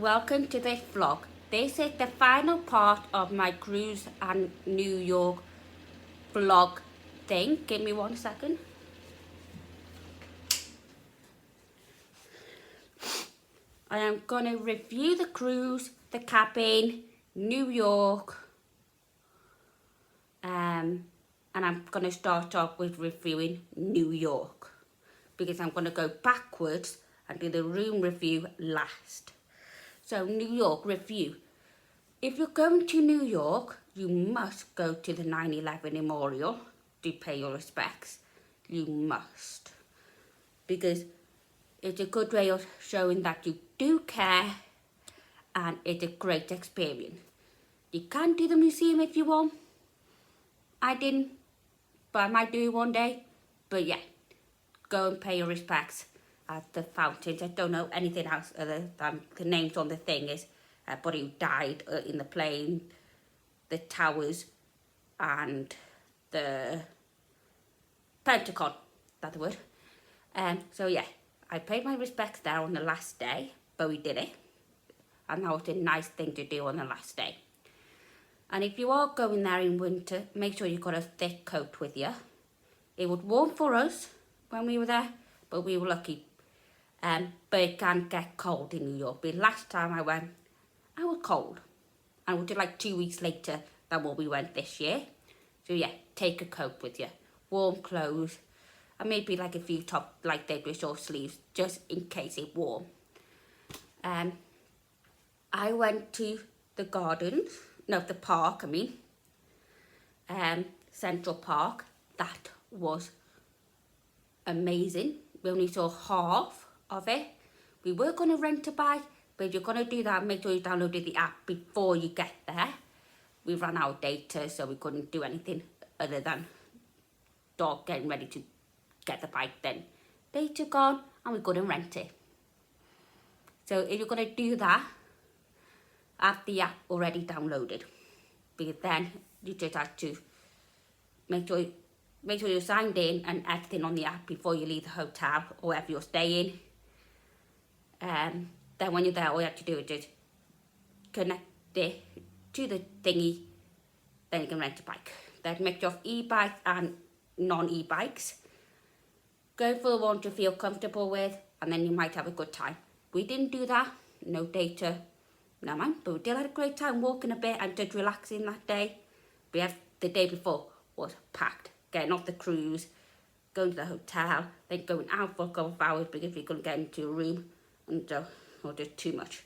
welcome to this vlog. This is the final part of my cruise and New York vlog thing. Give me 1 second. I am going to review the cruise, the cabin, New York, and I'm going to start off with reviewing New York because I'm going to go backwards and do the room review last. So New York review. If you're going to New York, you must go to the 9/11 Memorial to pay your respects. You must. Because it's a good way of showing that you do care and it's a great experience. You can do the museum if you want. I didn't, but I might do it one day. But yeah, go and pay your respects at the fountains. I don't know anything else other than the names on the thing is everybody who died in the plane, the towers, and the Pentagon. That's the word. So yeah, I paid my respects there on the last day, but we did it. And that was a nice thing to do on the last day. And if you are going there in winter, make sure you've got a thick coat with you. It was warm for us when we were there, but we were lucky. But it can get cold in New York. But last time I went, I was cold. And we did like 2 weeks later than what we went this year. So yeah, take a coat with you. Warm clothes. And maybe like a few top, like they do short sleeves, just in case it's warm. I went to the gardens, no, the park, Central Park. That was amazing. We only saw half of it. We were going to rent a bike, but if you're going to do that, make sure you downloaded the app before you get there. We ran out of data, so we couldn't do anything other than dog getting ready to get the bike. Then data gone, and we couldn't rent it. So if you're going to do that, have the app already downloaded, because then you just have to make sure you're signed in and everything on the app before you leave the hotel or wherever you're staying. Then when you're there, all you have to do is just connect it to the thingy, then you can rent a bike. Then mixture of e-bikes and non-e-bikes. Go for the one you feel comfortable with, and then you might have a good time. We didn't do that, no data, no man, but we did have a great time walking a bit and just relaxing that day. The day before was packed, getting off the cruise, going to the hotel, then going out for a couple of hours because we couldn't get into a room, and or just too much.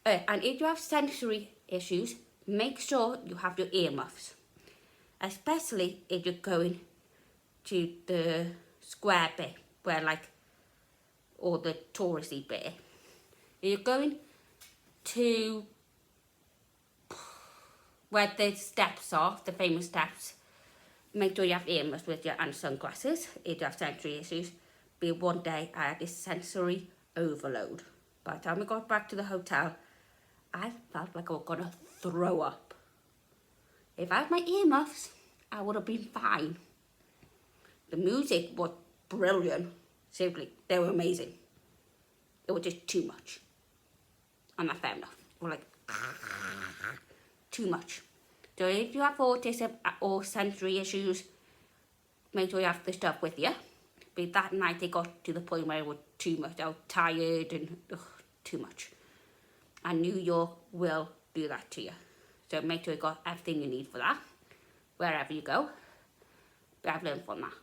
And if you have sensory issues, make sure you have your earmuffs, especially if you're going to the square bit or the touristy bit. If you're going to where the steps are, the famous steps, make sure you have earmuffs with you and sunglasses if you have sensory issues. But one day I had this sensory overload. By the time we got back to the hotel, I felt like I was gonna throw up. If I had my earmuffs, I would have been fine. The music was brilliant. Seriously, they were amazing. It was just too much. And that's fair enough. We're like, too much. So if you have autism or sensory issues, make sure you have the stuff with you. But that night it got to the point where it was too much. I was tired and too much. And New York will do that to you. So make sure you got everything you need for that, wherever you go. But I've learned from that.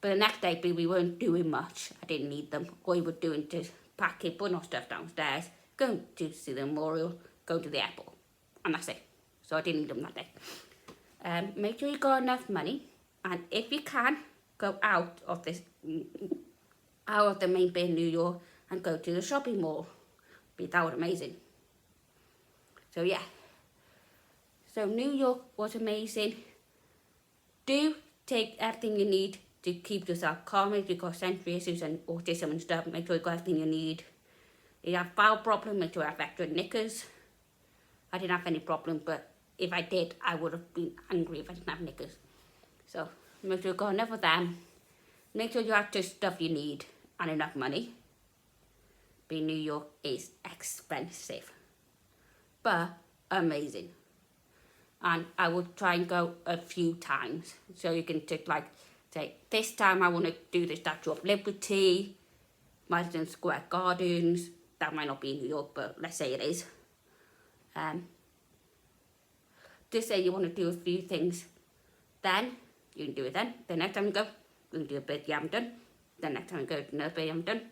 But the next day, we weren't doing much. I didn't need them. All we were doing is packing, putting our stuff downstairs, going to see the memorial, going to the airport. And that's it. So I didn't need them that day. Make sure you got enough money. And if you can, go out of the main bit in New York and go to the shopping mall. That was amazing. So yeah. So New York was amazing. Do take everything you need to keep yourself calm if you've got sensory issues and autism and stuff. Make sure you've got everything you need. If you have bowel problem, make sure you have extra knickers. I didn't have any problem, but if I did, I would have been angry if I didn't have knickers. So make sure you've got enough of them. Make sure you have just stuff you need and enough money. Being New York is expensive, but amazing. And I would try and go a few times. So you can take like, say, this time I want to do the Statue of Liberty, Madison Square Gardens. That might not be in New York, but let's say it is. Just say you want to do a few things, then you can do it then. The next time you go, you can do a bit you haven't done. The next time you go, another bit you haven't done.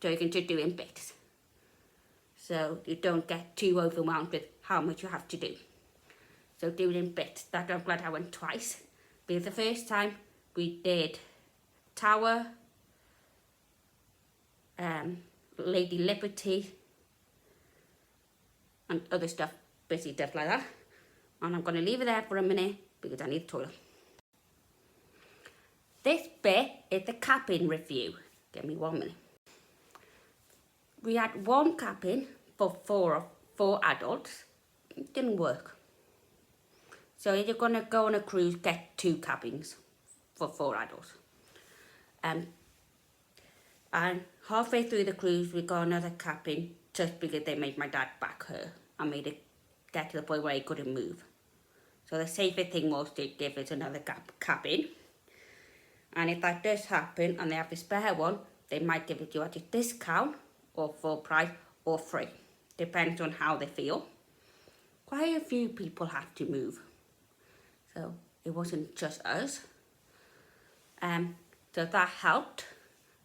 So you can just do it in bits. So you don't get too overwhelmed with how much you have to do. So do it in bits. That I'm glad I went twice. Because the first time we did Tower, Lady Liberty, and other stuff, busy stuff like that. And I'm going to leave it there for a minute because I need the toilet. This bit is the cabin review. Give me 1 minute. We had one cabin for four adults. It didn't work. So if you're going to go on a cruise, get 2 cabins for 4 adults. And halfway through the cruise, we got another cabin just because they made my dad back her and made it get to the point where he couldn't move. So the safest thing was to give us another cabin. And if that does happen and they have a spare one, they might give it to you at a discount or full price or free. Depends on how they feel. Quite a few people have to move. So it wasn't just us. So that helped.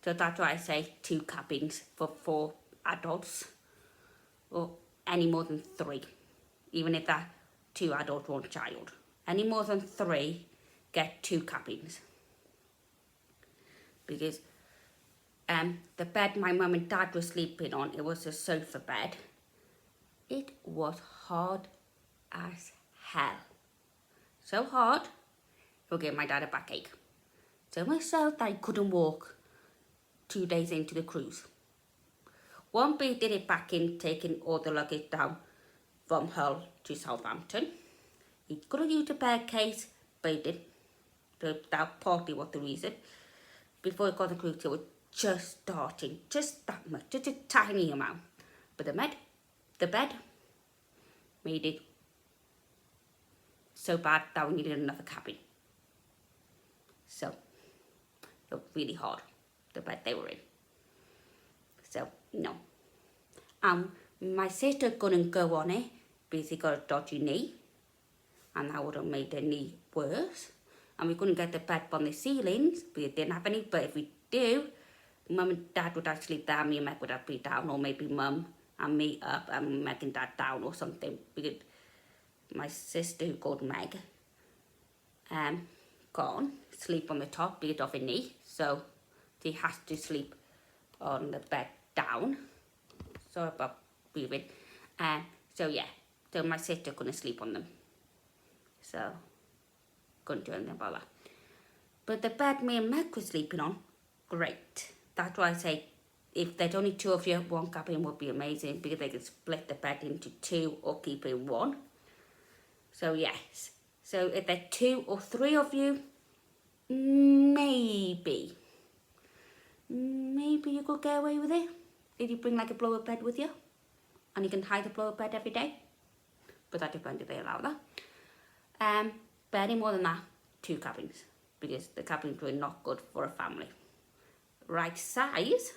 So that's why I say 2 cabins for 4 adults. Or any more than 3. Even if that 2 adults, 1 child. Any more than 3, get 2 cabins. Because the bed my mum and dad were sleeping on, it was a sofa bed. It was hard as hell. So hard, it would give my dad a backache. So myself, I couldn't walk 2 days into the cruise. One bit did it back in, taking all the luggage down from Hull to Southampton. He could have used a bed case, but he didn't. So that partly was the reason. Before it got the cruise, it was just starting, just that much, just a tiny amount. But the bed made it so bad that we needed another cabin. So it was really hard, the bed they were in. So no. My sister couldn't go on it because he got a dodgy knee, and that would have made the knee worse. And we couldn't get the bed on the ceilings because we didn't have any. But if we do, Mum and Dad would actually down, me and Meg would have be down, or maybe Mum and me up and Meg and Dad down or something. Because my sister, who called Meg, can't sleep on the top because of her knee. So she has to sleep on the bed down. Sorry about breathing. So yeah, so my sister couldn't sleep on them. So couldn't do anything about that. But the bed me and Meg were sleeping on, great. That's why I say if there's only 2 of you, 1 cabin would be amazing because they can split the bed into 2 or keep it in 1. So yes. So if there's 2 or 3 of you, maybe you could get away with it. If you bring like a blower bed with you and you can hide the blower bed every day. But that depends if they allow that. But any more than that, 2 cabins. Because the cabins were not good for a family. Right size,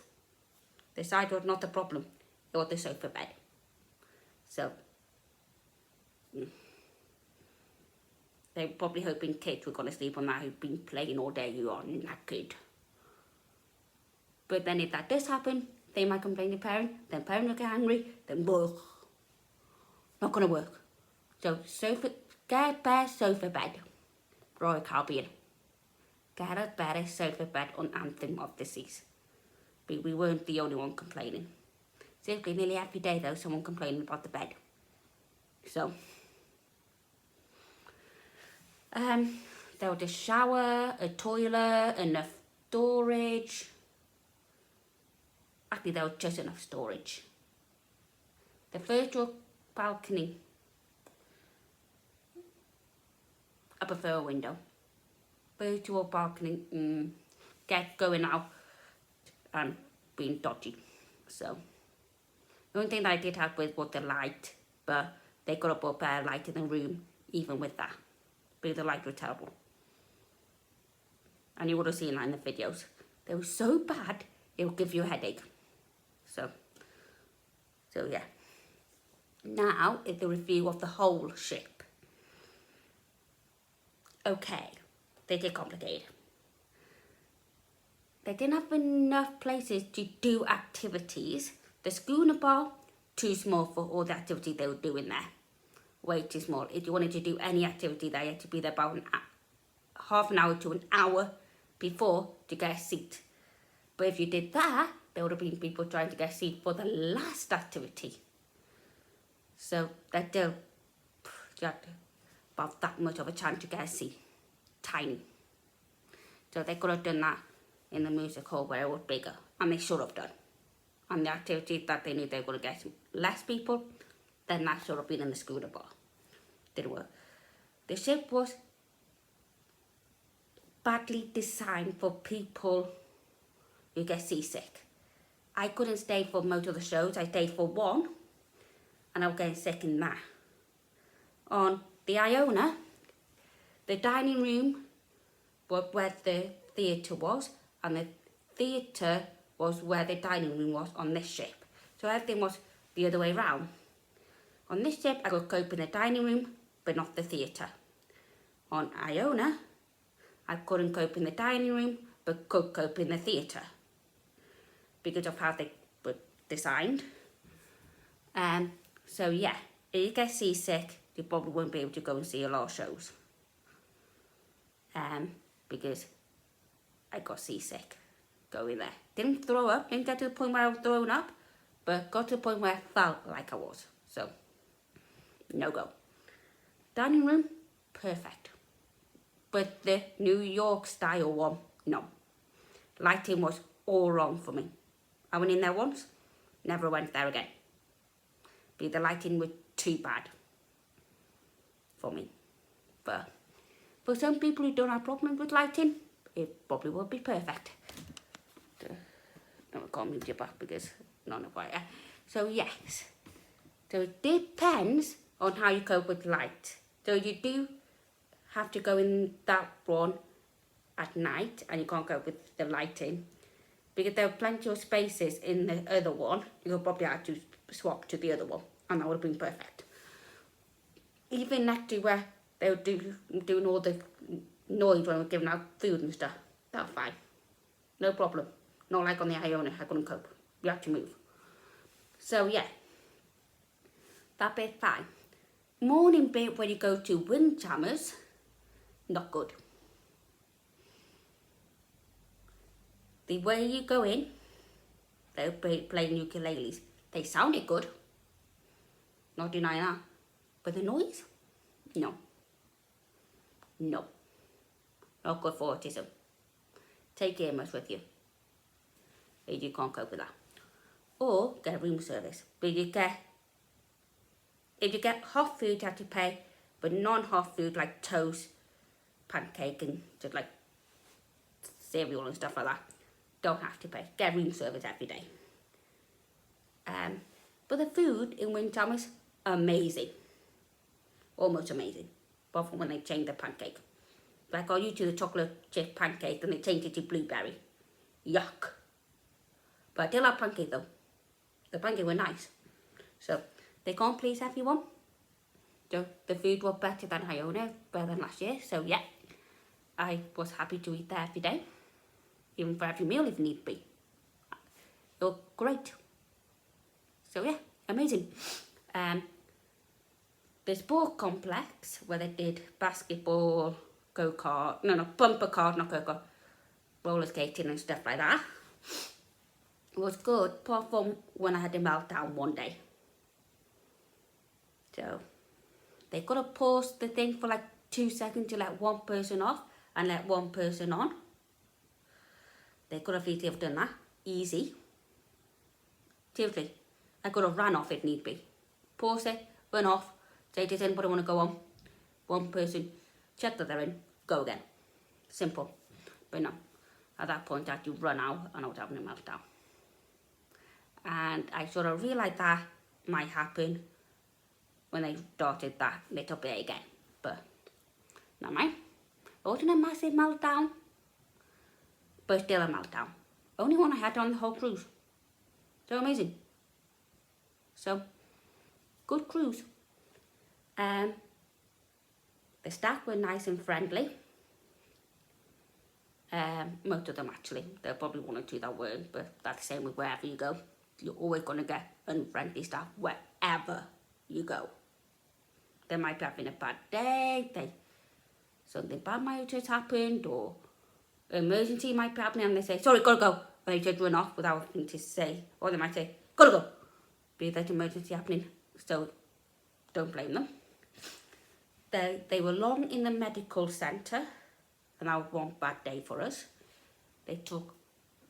the size was not the problem. It was the sofa bed. So, they were probably hoping kids were going to sleep on that who've been playing all day, you are knackered. But then if that does happen, they might complain to parent, then parent will get angry, then work. Not going to work. So, get a better sofa bed. Royal Caribbean. Get a better sofa bed on Anthem of the Seas. But we weren't the only one complaining. Seriously, nearly every day though, someone complaining about the bed. So, there was a shower, a toilet, enough storage. Actually, there was just enough storage. The virtual balcony. I prefer a window. Virtual balcony, get going out and being dodgy. So, The only thing that I did help with was the light, but they got up a better light in the room, even with that. But the light was terrible. And you would have seen that in the videos. They were so bad, it would give you a headache. So yeah. Now is the review of the whole ship. Okay, they get complicated. They didn't have enough places to do activities. The schooner bar, too small for all the activities they were doing there. Way too small. If you wanted to do any activity there, you had to be there about half an hour to an hour before to get a seat. But if you did that, there would have been people trying to get a seat for the last activity. So that you had about that much of a chance to get a seat. Tiny. So they could have done that in the music hall where it was bigger. And they should have done. And the activities that they knew they were going to get less people, then that should have been in the schooner bar. Didn't work. The ship was badly designed for people who get seasick. I couldn't stay for most of the shows. I stayed for one, and I was getting sick in that. On the Iona, the dining room was where the theatre was, and the theatre was where the dining room was on this ship. So everything was the other way round. On this ship, I could cope in the dining room, but not the theatre. On Iona, I couldn't cope in the dining room, but could cope in the theatre. Because of how they were designed. So yeah, if you get seasick, you probably won't be able to go and see a lot of shows. Because I got seasick going there. Didn't throw up, didn't get to the point where I was throwing up, but got to the point where I felt like I was. So, no go. Dining room, perfect. But the New York style one, no. Lighting was all wrong for me. I went in there once, never went there again. But the lighting was too bad for me. But for some people who don't have problems with lighting, it probably would be perfect. I can't move you back because none of it. So yes. So it depends on how you cope with light. So you do have to go in that one at night and you can't cope with the lighting. Because there are plenty of spaces in the other one, you'll probably have to swap to the other one, and that would have been perfect. Even next to where they were doing all the noise when we were giving out food and stuff, that was fine. No problem. Not like on the Iona, I couldn't cope. You have to move. So yeah, that bit fine. Morning bit when you go to Windjammers, not good. The way you go in, they're playing ukuleles. They sounded good. Not denying that. But the noise? No. No. Not good for autism. Take earmuffs with you. If you can't cope with that. Or get a room service. But if you get hot food, you have to pay. But non-hot food like toast, pancake and just like cereal and stuff like that, don't have to pay. Get room service every day. But the food in Windjammers, amazing. Almost amazing. Apart from when they change the pancake. Like I got used to the chocolate chip pancake and they changed it to blueberry. Yuck. But I still like pancake though. The pancake were nice. So they can't please everyone. So the food was better than Iona, better than last year. So yeah, I was happy to eat there every day. Even for every meal if need be. It was great. So yeah, amazing. The sport complex where they did basketball, go-kart, bumper cars, not go-kart, roller skating and stuff like that. It was good, apart from when I had a meltdown one day. So they could have paused the thing for like 2 seconds to let one person off and let one person on. They could have easily have done that. Easy. Seriously. I could have ran off if need be. Pause it, run off, say does anybody want to go on? One person, check that they're in, go again. Simple. But no. At that point I had to run out and I was having a meltdown. And And I sort of realised that might happen when I started that little bit again. But, never mind. It wasn't a massive meltdown, but still a meltdown. Only one I had on the whole cruise. So amazing. So, good cruise. The staff were nice and friendly. Most of them actually. There are probably one or two that weren't, but that's the same with wherever you go. You're always going to get unfriendly staff wherever you go. They might be having a bad day, something bad might have just happened, or emergency might be happening, and they say, sorry, gotta go. And they just run off without anything to say. Or they might say, gotta go. Be that emergency happening. So don't blame them. They were long in the medical centre, and that was one bad day for us. They took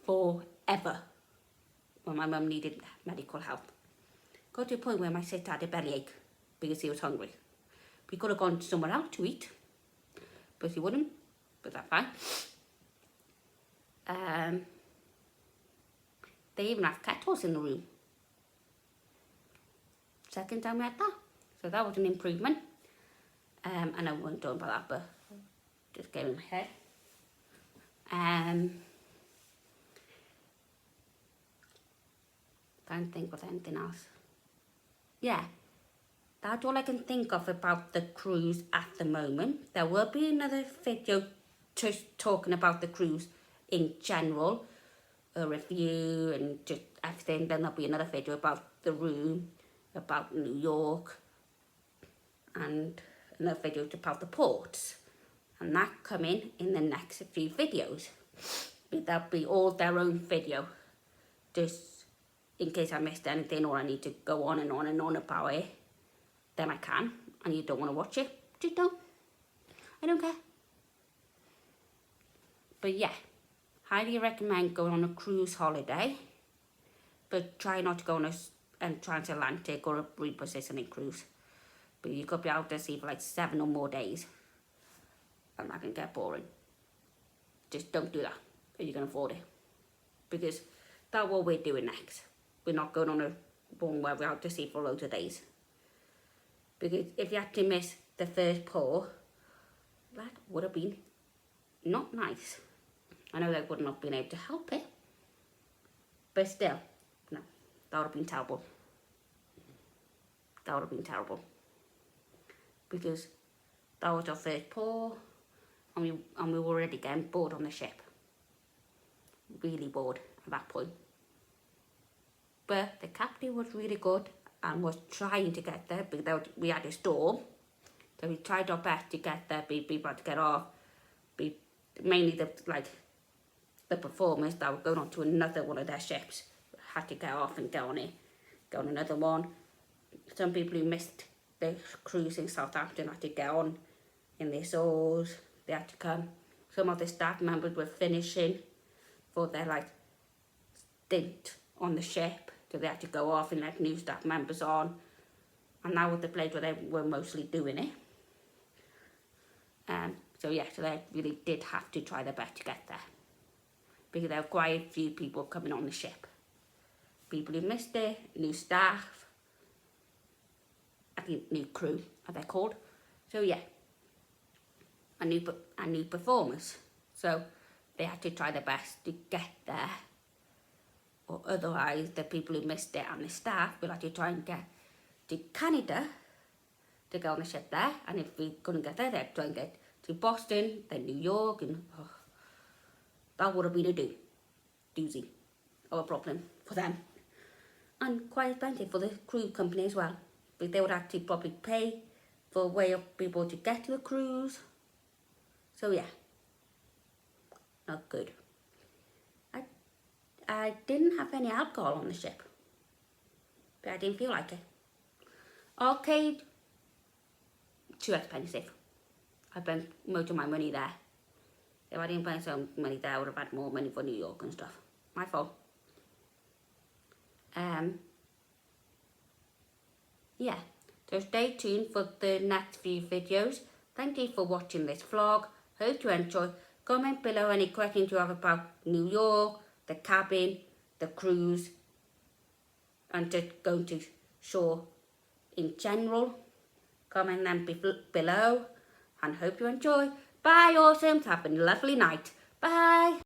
forever when my mum needed medical help. Got to a point where my sister had a bellyache because he was hungry. We could have gone somewhere else to eat, but he wouldn't, but that's fine. They even have kettles in the room. Second time we had that, so that was an improvement. And I won't talk about that, but just came in my head. Can't think of anything else. Yeah, that's all I can think of about the cruise at the moment. There will be another video just talking about the cruise in general, a review and just everything. Then there'll be another video about the room, about New York, and another video about the ports. And that coming in the next few videos. But that'll be all their own video, just in case I missed anything or I need to go on and on and on about it. Then I can, and you don't want to watch it, just don't. I don't care. But yeah, highly recommend going on a cruise holiday, but try not to go on a transatlantic or a repositioning cruise. But you could be out to sea for like 7 or more days, and that can get boring. Just don't do that if you can afford it, because that's what we're doing next. We're not going on a one where we're out to sea for loads of days. Because if you had to miss the first port, that would have been not nice. I know they wouldn't have been able to help it, but still, no, that would have been terrible. That would have been terrible. Because that was our first port, and we were already getting bored on the ship. Really bored at that point. But the captain was really good and was trying to get there, because we had a storm. So we tried our best to get there, be able to get off. Mainly the performers that were going on to another one of their ships had to get off and get on another one. Some people who missed the cruise in Southampton had to get on in their souls. They had to come. Some of the staff members were finishing for their stint on the ship, so they had to go off and let new staff members on. And that was the place where they were mostly doing it. So yeah, so they really did have to try their best to get there, because there were quite a few people coming on the ship. People who missed it, new staff, I think new crew, are they called? So yeah, and new performers. So they had to try their best to get there, or otherwise the people who missed it and the staff will have to try and get to Canada to go on the ship there. And if we couldn't get there, they'd try and get to Boston, then New York, and that would have been a doozy of a problem for them. And quite expensive for the cruise company as well, but they would have to probably pay for a way of people to get to the cruise. So yeah, not good. I didn't have any alcohol on the ship, but I didn't feel like it. Arcade, too expensive. I spent most of my money there. If I didn't spend some money there, I would have had more money for New York and stuff. My fault. Yeah, so stay tuned for the next few videos. Thank you for watching this vlog. Hope you enjoy. Comment below any questions you have about New York, the cabin, the cruise, I'm just going to show in general. Comment them below and hope you enjoy. Bye, awesomes. Have a lovely night. Bye.